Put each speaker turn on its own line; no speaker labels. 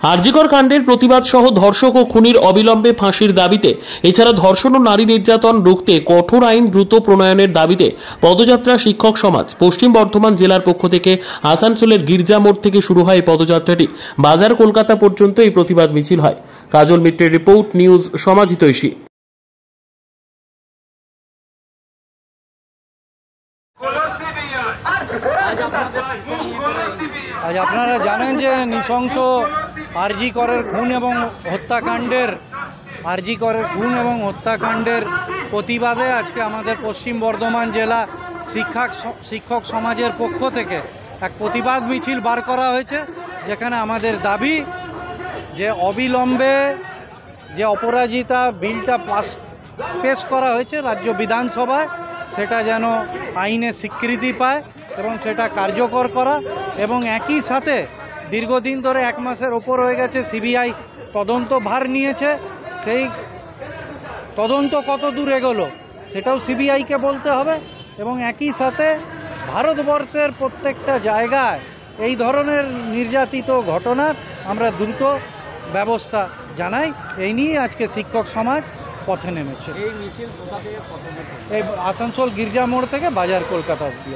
আরজিকর কাণ্ডের প্রতিবাদ সহ ধর্ষক ও খুনির অবিলম্বে ফাঁসির দাবিতে এছাড়া ধর্ষণ ও নারী নির্যাতন রুখতে কঠোর আইন দ্রুত প্রণয়নের দাবিতে পদযাত্রা শিক্ষক সমাজ পশ্চিম বর্ধমান জেলার পক্ষ থেকে আসানসোলের গির্জা মোড় থেকে শুরু হয় পদযাত্রাটি। বাজার কলকাতা পর্যন্ত এই প্রতিবাদ মিছিল হয়। কাজল মিত্রের রিপোর্ট, নিউজ সমাজিতৈষী।
আজ আপনারা জানেন যে নৃশংস আরজিকরের খুন এবং হত্যাকাণ্ডের প্রতিবাদে আজকে আমাদের পশ্চিম বর্ধমান জেলা শিক্ষক সমাজের পক্ষ থেকে এক প্রতিবাদ মিছিল বার করা হয়েছে, যেখানে আমাদের দাবি যে অবিলম্বে যে অপরাজিতা বিলটা পেশ করা হয়েছে রাজ্য বিধানসভায়, সেটা যেন আইনে স্বীকৃতি পায় এবং সেটা কার্যকর করা, এবং একই সাথে দীর্ঘদিন ধরে 1 মাসের ওপর হয়ে গেছে সিবিআই তদন্ত ভার নিয়েছে। সেই তদন্ত কত দূর এগোলো সেটাও সিবিআইকে বলতে হবে, এবং একই সাথে ভারতবর্ষের প্রত্যেকটা জায়গায় এই ধরনের নির্যাতিত ঘটনার আমরা দ্রুত ব্যবস্থা জানাই। এই নিয়ে আজকে শিক্ষক সমাজ পথে নেমেছে। এই মিছিল কোথা থেকে? এই আসানসোল গির্জা মোড় থেকে বাজার কলকাতা অবধি।